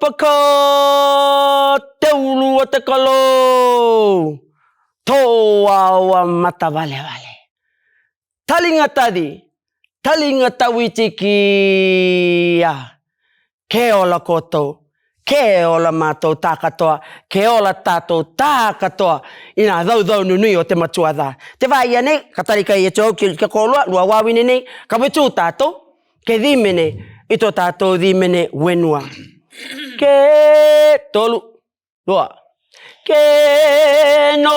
Pukapuka, Te Ulu o te kalo. Toa wa mata wale wale. Talinga tadi, talinga tawitiki. Ke ola kotou, ke ola matou tā katoa, ke ola tātou tā katoa. Ina dhau nunui o te matua dha. Te wāia nei, ka tarika i e tō ki kolua, lua wāwine nei, ka wetu tātou, ke Yimene, i tō tātou Yimene wenua. Ke tolu, lua. Ke no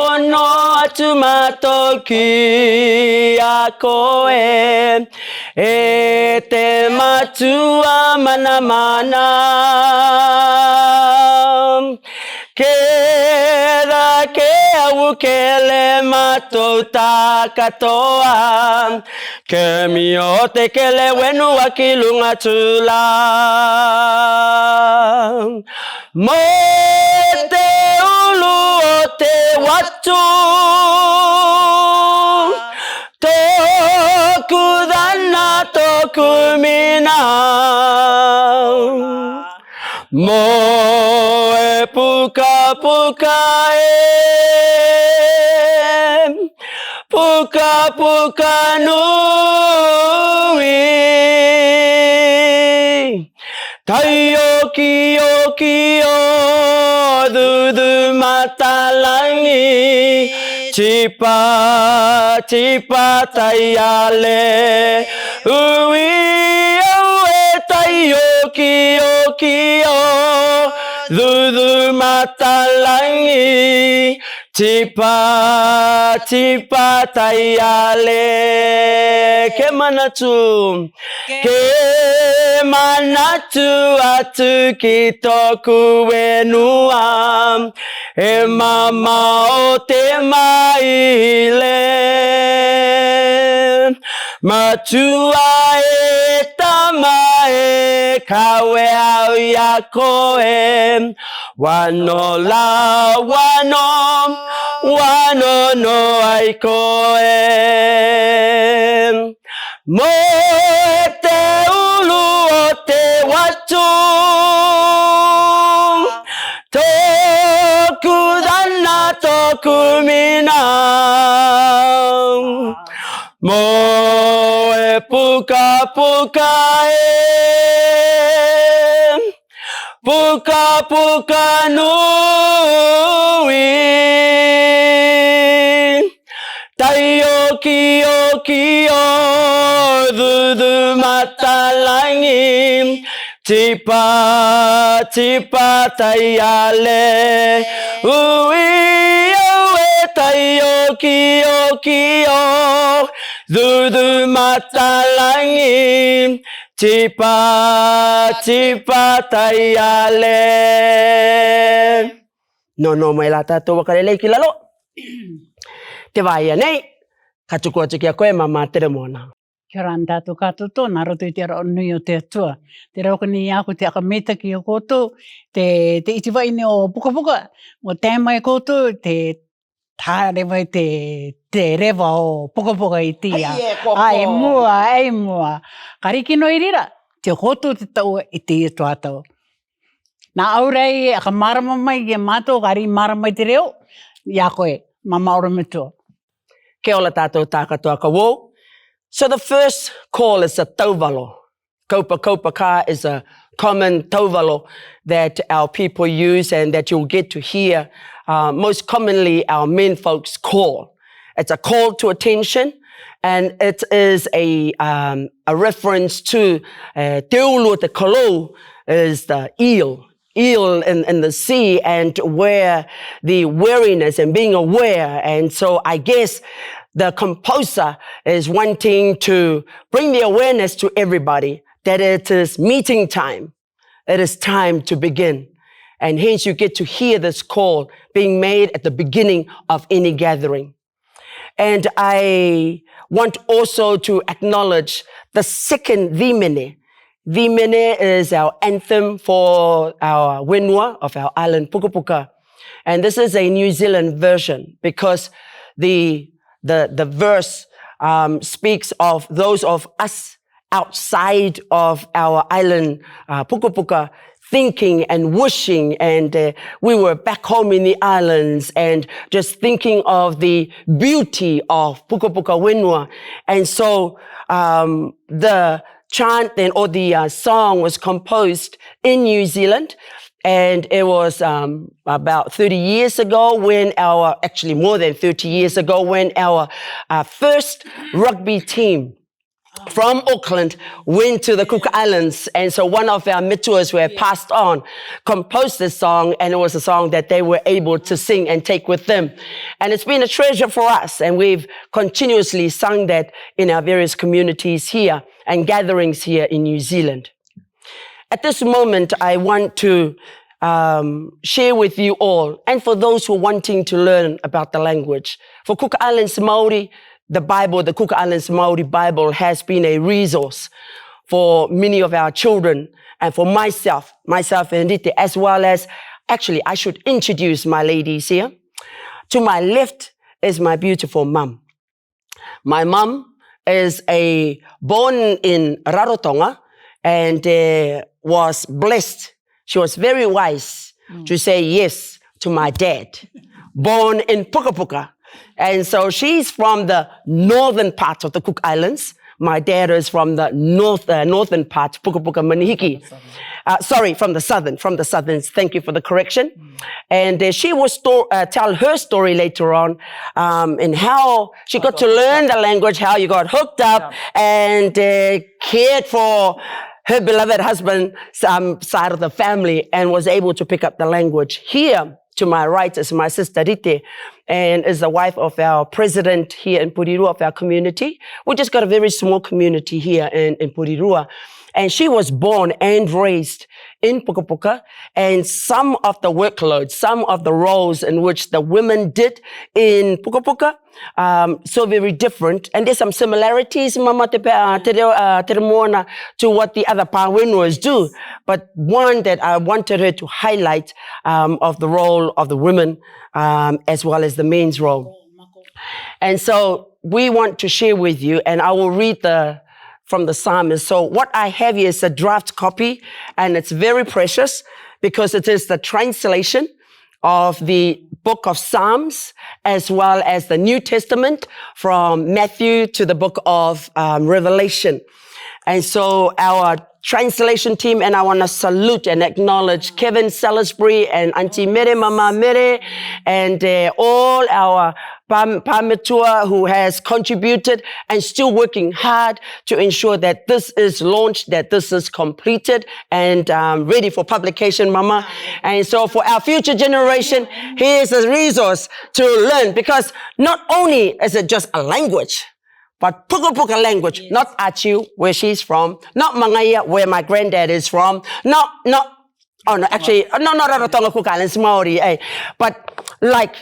atu matou ki a koe, e te matua mana mana. Ke ra ke au ke le matou tā katoa, ke mi o te ke le wenua ki lunga tula. Mo te ulu o te watu, tōku dana tōku mina. Mo e pukapuka pukapuka nui. Tai o ki o dudu matalangi, tipa tai ale. Ui au e tai o ki o dudu matalangi, tipa tai ale. Ke manatu, ke manatu atu ki tōku wenua, e mama o te maile. Matua e tama e kawe au ia koe, wano la wano no ai koe. Mo te ulu o te watu, tōku dana tōku mina. Mo e pukapuka pukapuka nui. Tai o ki o dudu matalangi, tipa tai ale. Ui au e tai o ki o dudu matalangi, tipa tai ale. No mai la tātou wakarelei ki lalo. Te waia nei, ka tuku atu ki a koe mama Teremoana. Kia ora ana tātou kātou tōna, roto i te ara o nui o te atua. Te rauka ni ako te akameta ki o koutou, te iti waine o Pukapuka, o tēmai koutou, te tāre vai te rewa o Pukapuka i tia. Ai mua. Kariki no i rira, te koutou te tau i te ia tuatau. Nā aurei, aka marama mai i mātou, kari marama i te reo, i a koe, mama ora mitua. Ke ola tātou tā katoa ka wō. So the first call is a tauvalo. Kaupa ka is a common tauvalo that our people use and that you'll get to hear most commonly our men folks call. It's a call to attention, and it is a reference to Te Ulu te kalo is the eel in the sea, and where the wariness and being aware. And so I guess the composer is wanting to bring the awareness to everybody that it is meeting time. It is time to begin. And hence you get to hear this call being made at the beginning of any gathering. And I want also to acknowledge the second Yimene. Yimene is our anthem for our wenua of our island Pukapuka. And this is a New Zealand version because the verse speaks of those of us outside of our island Pukapuka thinking and wishing, and we were back home in the islands and just thinking of the beauty of Pukapuka wenua. And so the chant then, or the song was composed in New Zealand, and it was about 30 years ago when actually more than 30 years ago, when our first rugby team from Auckland went to the Cook Islands. And so one of our mentors who had passed on composed this song, and it was a song that they were able to sing and take with them. And it's been a treasure for us, and we've continuously sung that in our various communities here and gatherings here in New Zealand. At this moment, I want to share with you all, and for those who are wanting to learn about the language. For Cook Islands Māori, the Bible, the Cook Islands Māori Bible, has been a resource for many of our children and for myself and Rite, as well as, actually, I should introduce my ladies here. To my left is my beautiful mum. My mum is born in Rarotonga and was blessed. She was very wise to say yes to my dad, born in Pukapuka. And so she's from the northern part of the Cook Islands. My dad is from the northern part, Pukapuka Manihiki. From the southern. Thank you for the correction. And she will tell her story later on in how she got to learn the language, how you got hooked up and cared for her beloved husband side of the family and was able to pick up the language. Here to my right is my sister Rite, and is the wife of our president here in Purirua of our community. We just got a very small community here in Purirua. And she was born and raised in Pukapuka, and some of the workloads, some of the roles in which the women did in Pukapuka, so very different. And there's some similarities, Mama Teremoana, to what the other Pawenuas do. But one that I wanted her to highlight of the role of the women as well as the men's role. And so we want to share with you, and I will read from the psalmist. So what I have here is a draft copy, and it's very precious because it is the translation of the book of Psalms as well as the New Testament from Matthew to the book of Revelation. And so our translation team, and I want to salute and acknowledge Kevin Salisbury and Auntie Mere, Mama Mere, and all our Pamatua who has contributed and still working hard to ensure that this is launched, that this is completed and ready for publication, Mama. And so for our future generation, here's a resource to learn, because not only is it just a language, but Pukapuka language, yes. Not Achu, where she's from, not Mangaya, where my granddad is from, not Rarotonga, Cook Islands Māori, but like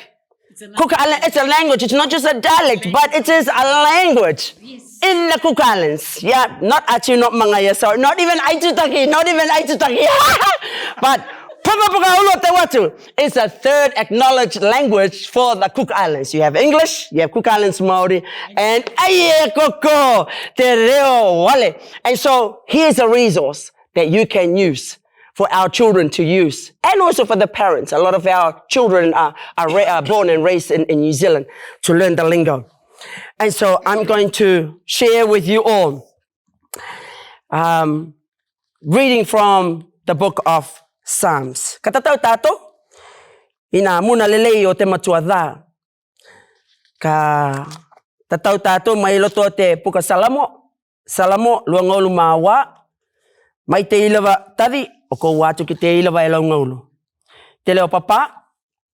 Cook Island, it's a language. It's not just a dialect, but it is a language in the Cook Islands. Yeah, not Achu, not Mangaya, sorry, not even Aitutaki, but Pukapuka Ulu Te Watu is a third acknowledged language for the Cook Islands. You have English, you have Cook Islands Māori, and Aye Koko Te Reo Wale. And so here's a resource that you can use for our children to use, and also for the parents. A lot of our children are born and raised in New Zealand to learn the lingo. And so I'm going to share with you all, reading from the book of Psalms. Katatau tato, ina muna lelei o te matua dha. Ka tatau tato mai loto te puka salamo, luangolu mawa, mai te ilawa tadi, o ko watu ki te ilawa e laungaulu. Te leo papa,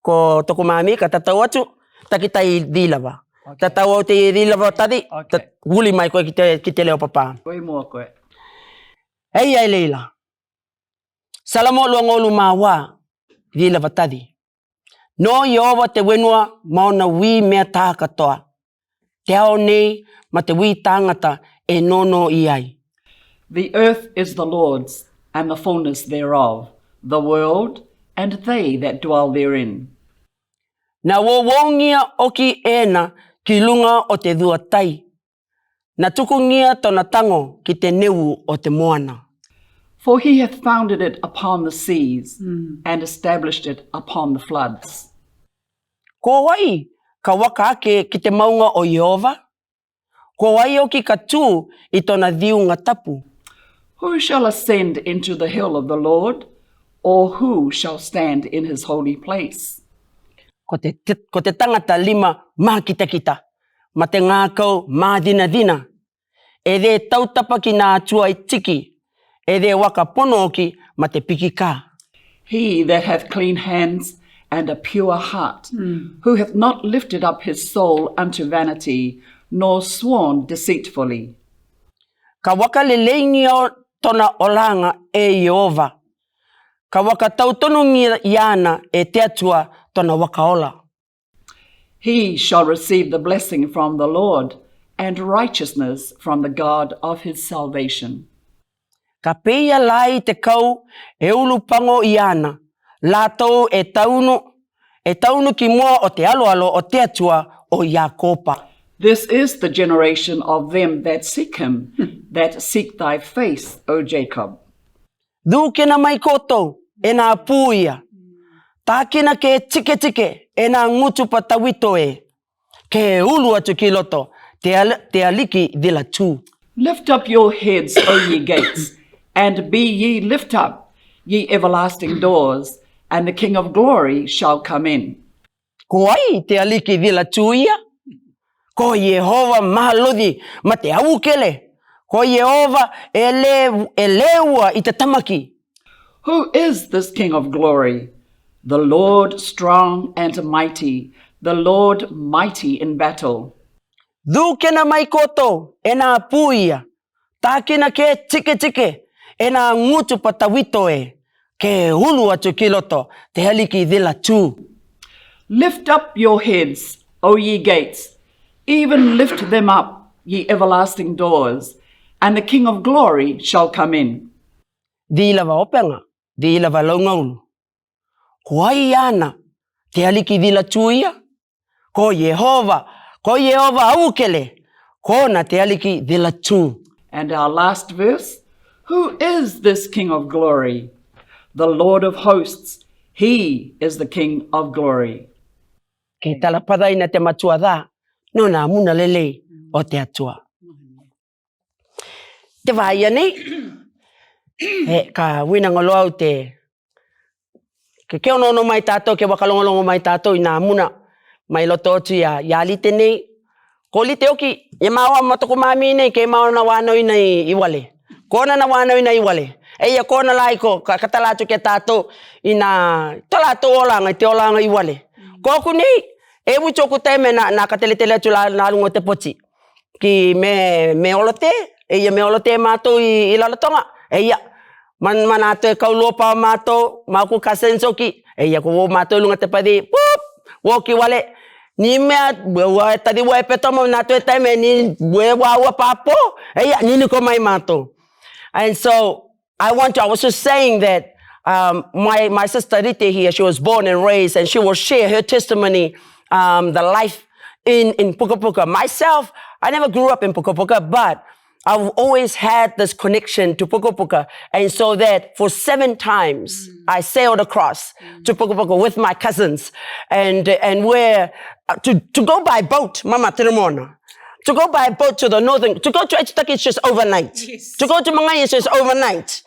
ko toko mami, ka tatau atu, takitai dilawa. Tatau o te dilawa tadi, wuli mai koe ki te leo papa. Koe mua koe. Ei ai leila. Salamo luangolu mawa, dilawa tadi. No Yehova te wenua maona wi mea taha katoa. Te ao nei ma te wi tangata e nono I ai. The earth is the Lord's, and the fullness thereof, the world, and they that dwell therein. Na wawongia oki ena ki lunga o te duatai. Na tukungia tona tango ki te neu o te moana. For he hath founded it upon the seas and established it upon the floods. Ko wai, ka waka ake ki te maunga o Yehova. Ko wai o ki ka tū I tona viunga tapu. Who shall ascend into the hill of the Lord? Or who shall stand in his holy place? Ko te tangata 5 mākita-kita, ma te ngākau mādina-dina. E re tautapa ki nā atua I tiki, e re waka pono ki ma te piki kā. He that hath clean hands and a pure heart, who hath not lifted up his soul unto vanity, nor sworn deceitfully. Ka waka leleingi o tona olanga e Yehova. Ka waka tautonungi iana e te atua tona waka ola. He shall receive the blessing from the Lord, and righteousness from the God of his salvation. Ka peia lai te kau e ulu pango iana. Lātou e taunu ki mua o te aloalo o te atua o Iakopa. This is the generation of them that seek him, that seek thy face, O Jacob. Dūkena mai koutou e nā pūia. Tākina ke tike e nā ngutupa tawito e. Ke ulu atu ki loto, te aliki vila tū. Lift up your heads, O ye gates, and be ye lift up, ye everlasting doors, and the King of glory shall come in. Ko ai te aliki vila tū ia. Ko Yehova mahalodi ma te awukele. Ko Yehova e leua I te tamaki. Who is this King of glory? The Lord strong and mighty, the Lord mighty in battle. Dūkena mai koutou e nā pūia. Tākina ke tike e nā ngutupa tawito e. Ke ulu atu ki loto, te haliki vila tū. Lift up your heads, O ye gates, even lift them up, ye everlasting doors, and the King of glory shall come in. Vilawa openga, vilawa laungaulu. Ko ai ana, te haliki vila tū ia. Ko Yehova awukele. Kona te aliki vila tū. And our last verse, who is this King of glory? The Lord of hosts, he is the King of glory. Ke talapada ina te matua dha, no nā muna lele o te atua. Te wāia nei, ka winangolo au te, ke keonono mai tātou, ke wakalongolongo mai tātou I nā muna, mai loto atu ia lite nei. Ko lite oki, e maua matoko mami nei, ke maua na wānau ina I Wale. Kona na wānau ina I Wale. Eia kona lai ko, ka katalatu ke tātou I nā, talatu olanga, te olanga I Wale. Kōku nei, e witoku te me nā kateletele atu nā lungo te poti. Ki me olote, eia me olote mātou I Rarotonga. Eia, manātou e kaulopa mātou, māku ka sensoki. Eia ko wō mātou lunga te padi, pup, wō ki Wale. Ni mea, tadi wā e petoma nā tue taime, ni wē wā papo. Eia, ni ko mai mātou. And so, I was just saying that my sister Rite here, she was born and raised, and she will share her testimony, the life in Pukapuka. Myself, I never grew up in Pukapuka, but I've always had this connection to Pukapuka. And so that for 7 times, I sailed across to Pukapuka with my cousins. And where, to go by boat, Mama Teremoana. To go by boat to the northern, to go to Echitaki is just overnight. Yes. To go to Mangai is just overnight.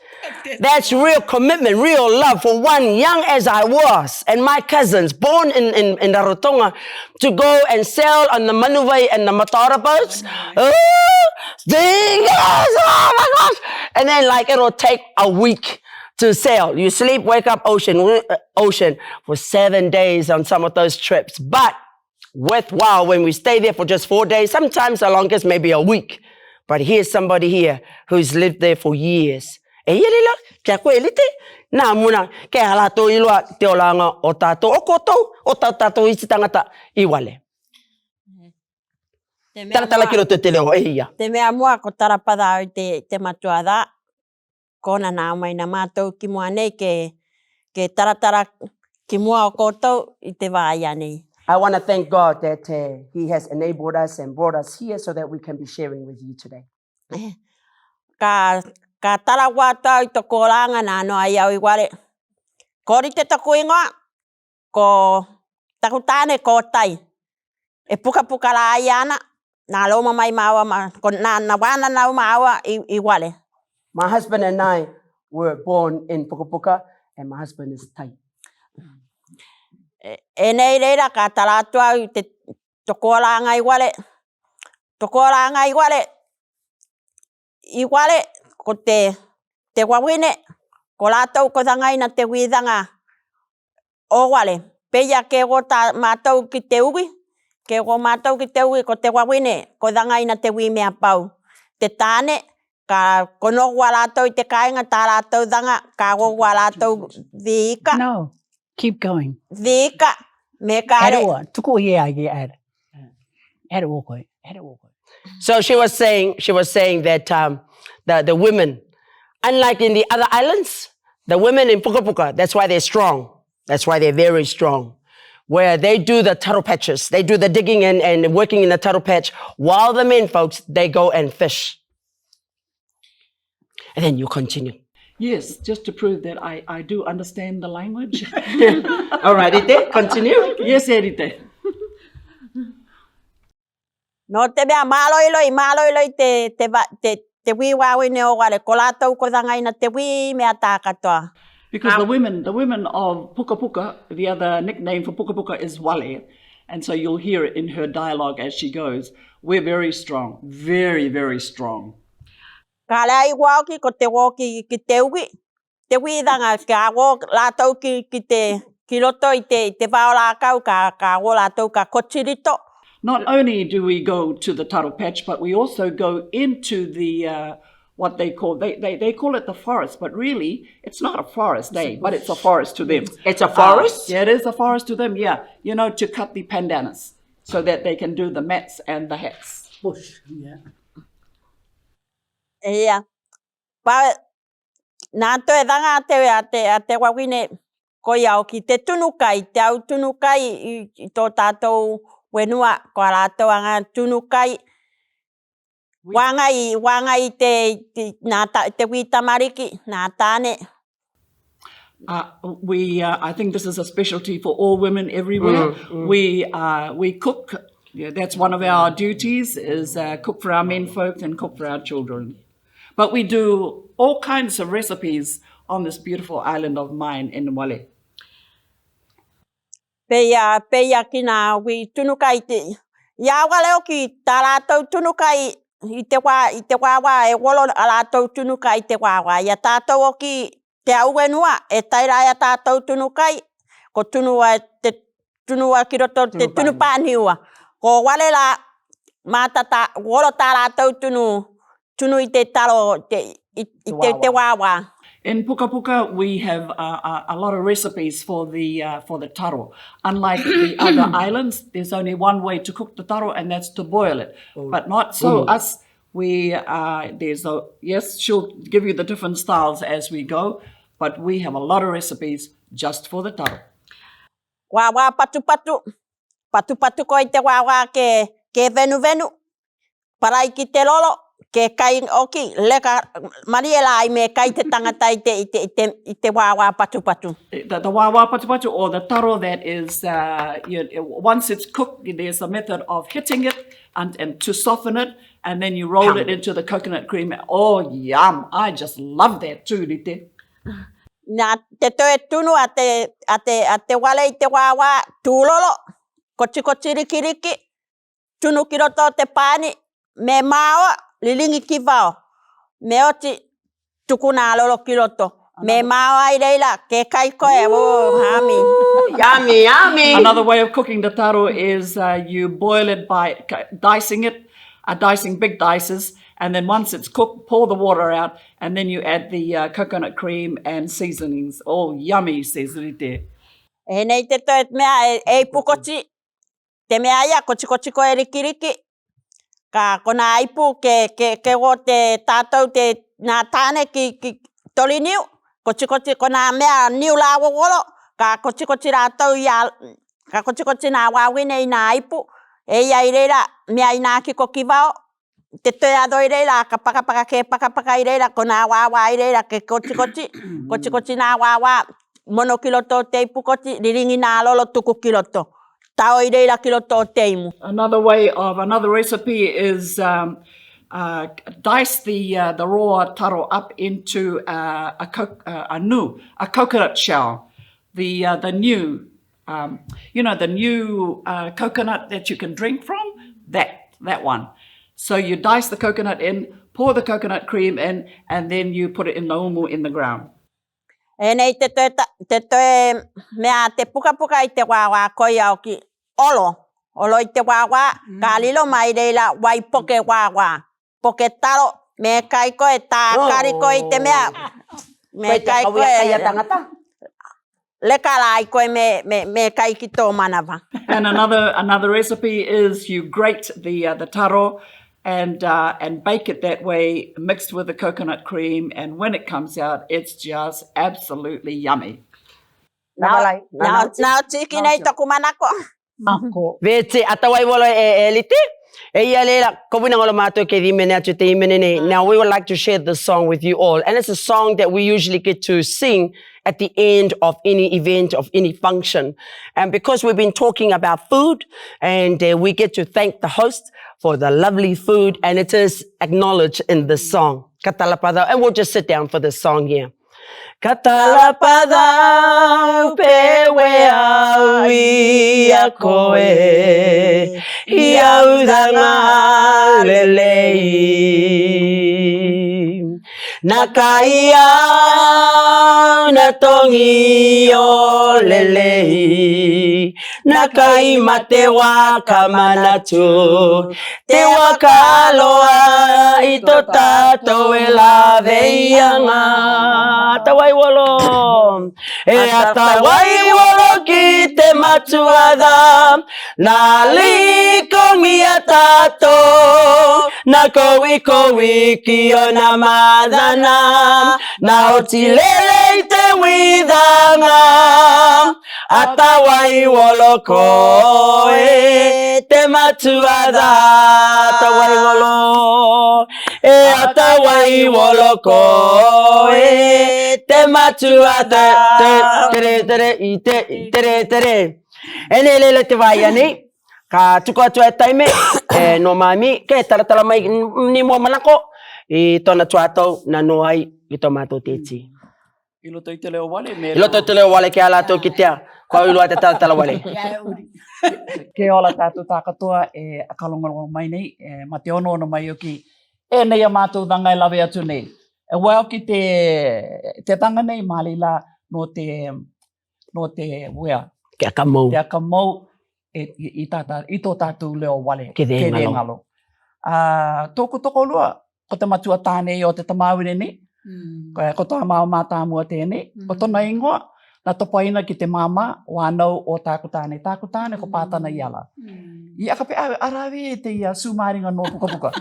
That's real commitment, real love for one, young as I was, and my cousins, born in Rarotonga, to go and sail on the manuwai and the matou boats. Oh my gosh! And then it'll take a week to sail. You sleep, wake up, ocean for 7 days on some of those trips. But worthwhile when we stay there for just 4 days, sometimes the longest maybe a week. But here's somebody here who's lived there for years. E lila, kia koe elite, nā muna, kia halato ilua te olanga o tātou, o kotou, o tātou iti tangata I Wale. Taratala ki roto te leo, e ia. Te mea mua ko tarapada au te matua dha, kona nā mai na mātou ki mua nei, ke taratara ki mua o kotou I te wāia nei. I want to thank God that He has enabled us and brought us here so that we can be sharing with you today. Ka tala wātau I to kōranga nā no ai au I Wale. Ko Rite taku ingoa, ko taku tāne ko tai. E pukapuka la Oriana, nā loma mai māua, ko nā wana nau māua I Wale. My husband and I were born in Pukapuka, and my husband is Thai. E nei reira ka tala atu au te tokoranga I Wale. Tokoranga I Wale. I Wale, ko te wawine, ko lātou ko thangaina te wīthanga o Wale. Peia ke go tā matou ki te uwi, ke go matou ki te uwi ko te wawine, ko thangaina te wīmea pau. Te tāne, ka konogua lātou I te kāinga tā lātou thanga, ka gogua lātou dhika. No, keep going. Dhika, me kāre. Arewa, tuku ia ai ara. Arewa koe, arewa koe. So she was saying that the women, unlike in the other islands, the women in Pukapuka, that's why they're strong. That's why they're very strong. Where they do the taro patches, they do the digging and working in the taro patch, while the men folks, they go and fish. And then you continue. Yes, just to prove that I do understand the language. All right, Rite, continue. Yes, Rite. No te mea māloiloi te wīwāwine o Wale, ko lātou ko thangaina te wī mea tā katoa. Because the women of Pukapuka, the other nickname for Pukapuka is Wale. And so you'll hear it in her dialogue as she goes. We're very strong, very, very strong. Ka lea I wāoki ko te wōki ki te uwi. Te wīthanga ka wō lātou ki roto I te wāo lākau ka wō lātou ka kochirito. Not only do we go to the taro patch, but we also go into the what they call they call it the forest, but really it's not a forest, but it's a forest to them. It's a forest? Yeah, it is a forest to them. Yeah, you know, to cut the pandanus so that they can do the mats and the hats. Bush, yeah. Ia. Pa nā toe thanga te wawine ko iau ki te tunukai, te au tunukai I tō tātou wenua, ko rātou anga tunukai. Wanga I te wītamariki, nā tāne. I think this is a specialty for all women everywhere. We cook. Yeah, that's one of our duties, is cook for our men folk and cook for our children. But we do all kinds of recipes on this beautiful island of mine in Wale. Peia ki nā wi tunukai te. Ia Wale o ki tā rātou tunukai I te wāwā e wolo a rātou tunukai te wāwā. Ia tātou o ki te au wenua e taira ia tātou tunukai. Ko tunua ki roto te tunupāniua. Ko Wale la mātata wolo tā rātou tunu I te talo te wāwā. In Pukapuka, we have a lot of recipes for the taro. Unlike the other islands, there's only one way to cook the taro, and that's to boil it. But not so us. Yes, she'll give you the different styles as we go, but we have a lot of recipes just for the taro. Wāwā patu. Patu ko I te wāwā ke venu. Parai ki te lolo. Ke kai oki leka mariela I me kai te tangata I te wāwā patu. The wāwā patu, or the taro that is, once it's cooked, there's a method of hitting it and to soften it, and then you roll it into the coconut cream. Oh, yum! I just love that too, Rite. Nā te toe tunu a te Wale I te wāwā tūlolo, kochi riki, tunu ki roto te pāni, me māua, lilingi ki wao. Me oti tukuna lolo ki roto. Me māua I reila, ke kai koe, hami. Yummy. Another way of cooking the taro is you boil it by dicing big dices, and then once it's cooked, pour the water out, and then you add the coconut cream and seasonings. Oh, yummy, says Rite. E nei te toe mea e pukochi, te mea ia, kochi koe riki. Ka kona aipu ke o te tātou te nā tāne ki toliniu, kochi kona mea niu la wolo, ka kochi rātou ka kochi nā wāwine I nā aipu, e ia I reira mea I nā ki ko ki wao, te toe ado i reira, ka pakapaka ke pakapaka i reira, ko nā wāwā i reira, ke kochi nā wāwā, mono kiloto te ipukoti, riringi nā lolo tuku kiloto. Tao i reira kiloto o te imu. Another recipe is dice the raw taro up into a coconut shell. The new, the new coconut that you can drink from, that one. So you dice the coconut in, pour the coconut cream in, and then you put it in the umu in the ground. E nei te toe mea te pukapuka i te wāwā koi au ki olo i te wāwā, ka lilo mai reila wai poke wāwā, poke talo, me kai koe tā kari koe i te mea, me kai koe, leka lai koe me kai ki tō manawa. And another recipe is you grate the taro and bake it that way, mixed with the coconut cream, and when it comes out, it's just absolutely yummy. Nā tiki nei toku manako. Mako. Vete, atawai wala e lite. E ia leila, kowina ngolo mātou ke Yimene atu te Yimene nei. Now we would like to share this song with you all. And it's a song that we usually get to sing at the end of any event, of any function. And because we've been talking about food, and we get to thank the host for the lovely food, and it is acknowledged in this song. Katalapada, and we'll just sit down for this song here. Katalapada pewe au ia koe ia udanga lelei naka ia na tongi o lelei naka I mate waka manatu te waka aloa I to tatou e la veianga atawai wolo e atawai wolo ki te matuada na liko mia tatou na kowi ki o na madana na oti lele te widanga atawai wolo ko te matuada atawai wolo atawai wolo ko te matuada tere ene lele te vai ani ka tuko atu e taime no mami ke taratala mai ni mo manako I tona tuatou na no ai I to mātou tēti. I loto I te leo Wale. I loto te leo Wale ke ala tō ki tea. Kua ulu ai te taratala Wale. Ke ola tātou tākatoa e akalongongo mai nei, ma te ono mai o ki e nei a mātou tanga e lawe atu nei. E wau ki te tanga nei mālila no te wea. Ke akamau. Te akamau I tō tātou leo Wale. Ke ngalo. Tōku toko lua, ko te matua tānei o te tamāwine nei. Ko tō māo mātāmua tēnei. Ko tōna ingoa, na topaina ki te māma, wānau o tāku tānei. Tāku tānei ko pātana Yala. I akape arawe te sūmāringa no Pukapuka.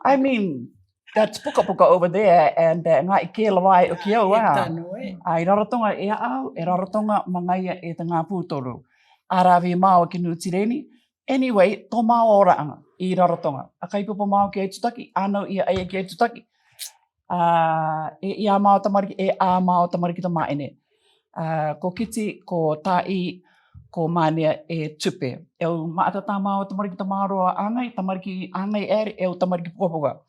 I mean, that's Pukapuka over there, and ngā I ke lawai o ki au, I Rarotonga e au, e Rarotonga mangaia e te ngā pūtoru. Arawe māo ki Nutireni. Anyway, tō māo oraanga I Rarotonga. A kaipupo māo ki Aitutaki, anau ia aia ki Aitutaki. E a māo tamariki ta maene. Ko kiti, ko tai, ko mānea e tupe. E u maatata māo tamariki ta māroa angai, tamariki angai ere, e u tamariki Pukapuka.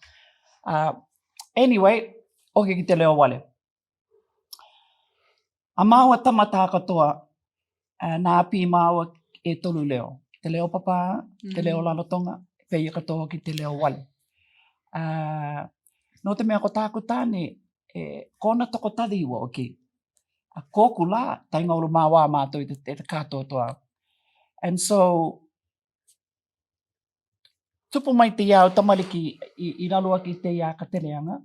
Anyway, oke ki te leo Wale. A māua tamata katoa, nā pi māua e tolu leo. Te leo papa, te leo Rarotonga, pei katoa ki te leo Wale. No te mea ko tāku tāne, kona toko tadi ua oki. A kōku la, tainga uru māwā mātou I te kātoa toa. And so, tupu mai te iau tamariki I ralua ki te ia ka tereanga.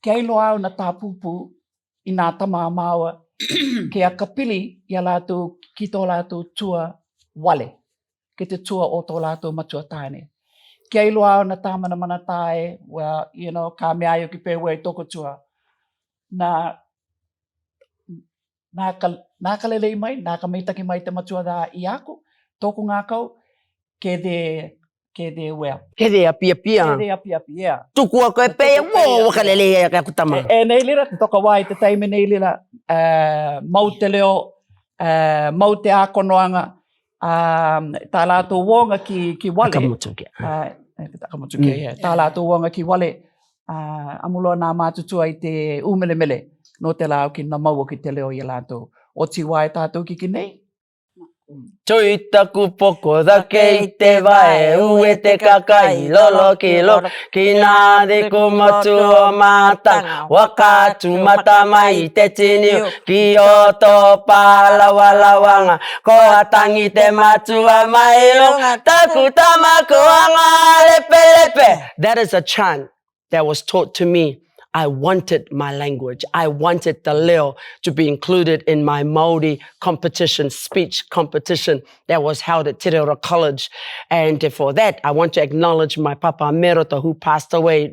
Ke ailo au na tā pūpū I nā tamā māua, ke a kapili I a lātou ki tō lātou tua Wale. Ke te tua o tō lātou matua tāne. Ke ailo au na tāmana mana tāe, well, ka mea ai o ki pēwe I toko tua. Nā ka lelei mai, nā ka meitaki mai te matua dā I aku, tōku ngā kau, ke te Ke de wea. He rea pia pia. Ke de api api, yeah. Tukua koe pea, wō, wakalele ka kutama. E nei lira, te toka wai te taime nei lira, mau te leo, mau te ākonoanga, tā lātou wonga ki Wale. Akamutu kia. Akamutu kia, tā lātou wonga ki Wale, amuloa nā mātutua i te umelemele, no te lao ki na maua ki te leo i lātou. O ti wai tātou ki nei? Tui taku poko dake I te wae ue te kakai lolo ki lolo ki nāde ko matua mātanga waka tu mata mai te tiniu ki oto pālawalawanga ko atangi te matua mai longa taku tamako anga lepe lepe. That is a chant that was taught to me. I wanted my language. I wanted the leo to be included in my Māori competition, speech competition that was held at Te Ulu College. And for that, I want to acknowledge my papa Merota, who passed away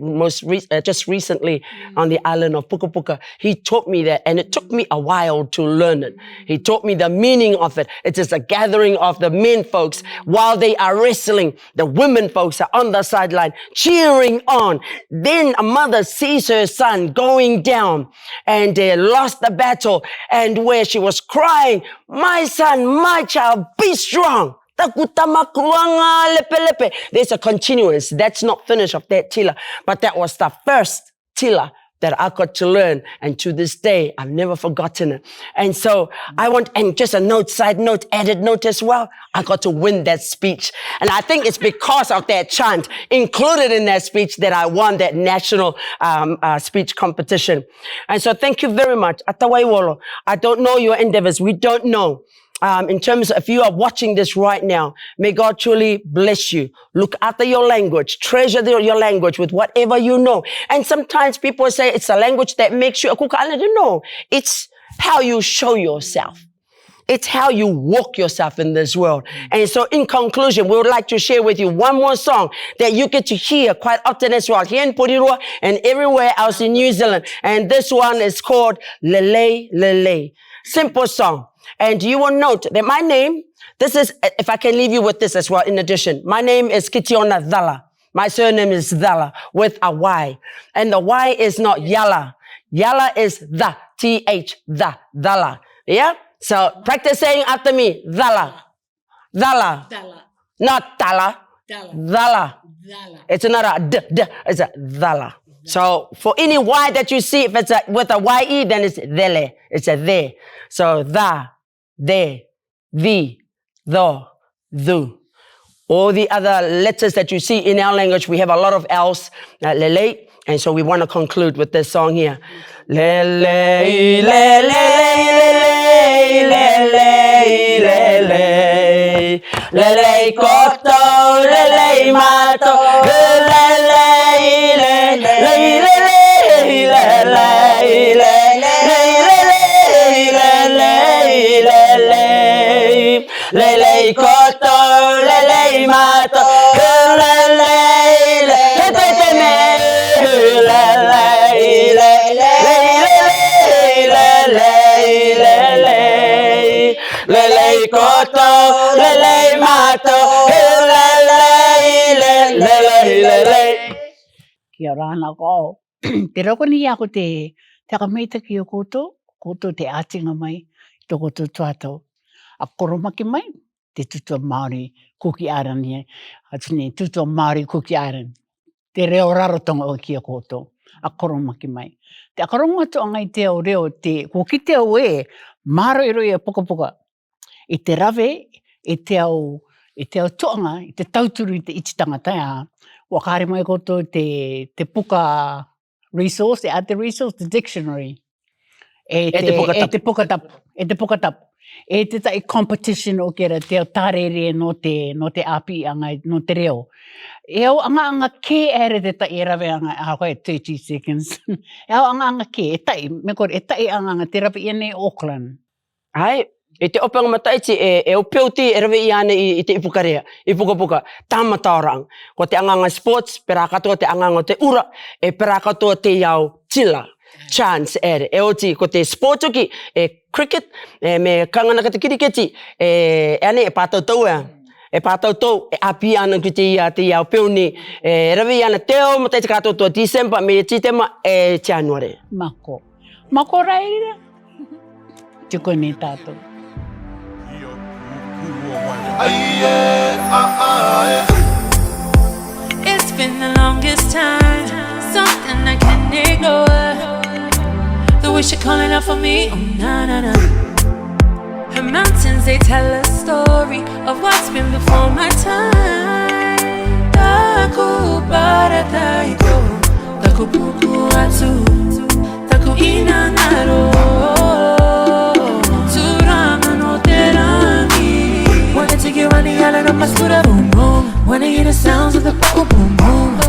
just recently on the island of Pukapuka. He taught me that, and it took me a while to learn it. He taught me the meaning of it. It is a gathering of the men folks while they are wrestling. The women folks are on the sideline cheering on. Then a mother sees her son going down and lost the battle, and where she was crying, my son, my child, be strong. There's a continuance. That's not finished of that tila, but that was the first tila that I got to learn, and to this day, I've never forgotten it. And so and just a note, side note, added note as well, I got to win that speech. And I think it's because of that chant included in that speech that I won that national speech competition. And so thank you very much. Atawaiwolo, I don't know your endeavors. We don't know. In terms of if you are watching this right now, may God truly bless you. Look after your language. Treasure your language with whatever you know. And sometimes people say it's a language that makes you a kuka. I don't know. It's how you show yourself. It's how you walk yourself in this world. And so in conclusion, we would like to share with you one more song that you get to hear quite often as well, here in Porirua and everywhere else in New Zealand. And this one is called Lele Lele. Simple song. And you will note that my name, this is, if I can leave you with this as well, in addition, my name is Kitiona Dala. My surname is Dala with a Y. And the Y is not Yala. Yala is the, T-H, the, Dala. Yeah? So practice saying after me, Dala. Dala. Dala. Not Tala. Dala. Dala. Dala. It's not a D, it's a Dala. So for any Y that you see, if it's with a Y-E, then it's Dele. It's a De. So de, the, du. All the other letters that you see in our language, we have a lot of L's, lele, and so we want to conclude with this song here. Lele, lele, lele, lele, lele, lele, koto, lele, matou, lele, lele, lele, lele, lele koto, lele mato, lele, lele koto, lele mato, lele. Kia ora ana ko. Te roko ni ako te whakameita ki o koutou te ātinga mai, tō koutou tuatau. A koromaki mai, te tutua Māori Cookie Island. Atune, tutua Māori Cookie Island. Te reo Rarotonga o ki a koutou. A koromaki mai. Te akaronga to angai te au reo, ko ki te au maro i roi a Pukapuka. I te rave, i te au toanga, i te tauturu i te iti tangata. Wakare mai koutou te puka resource, te resource, the dictionary. Te pukatapu. E te tai competition o kera te au tārere no te api anga, no te reo. E au anga ke ere te tai rawe anga, koe 30 seconds. E au anga ke, e tai, me kore, e tai anga te rawe i nei Auckland. Ai, e te opanga mataiti, e o peuti e rawe i ane i te ipukarea, i Pukapuka, tāmataorang. Ko te anganga sports, pera katoa te anganga te ura, e pera katoa te iau tila. Chance ere. E oti, ko te sport uki, cricket, me kanganaka te kiriketi, ane e pātou taua. e pātautou, e api ana ki te iau peoni, e rawi ana teo mo te kātou tua December, me titema e January. Mako. Mako raira. Tuko ni tātou. It's been the longest time, something I can't ignore. The wish you're calling out for me, oh na na na. Her mountains, they tell a story of what's been before my time. Taku para taiko, taku pukuatu, taku inanaro. Turanga no terangi. Wanna take you on the island of my scooter, boom boom. Wanna hear the sounds of the boom boom boom.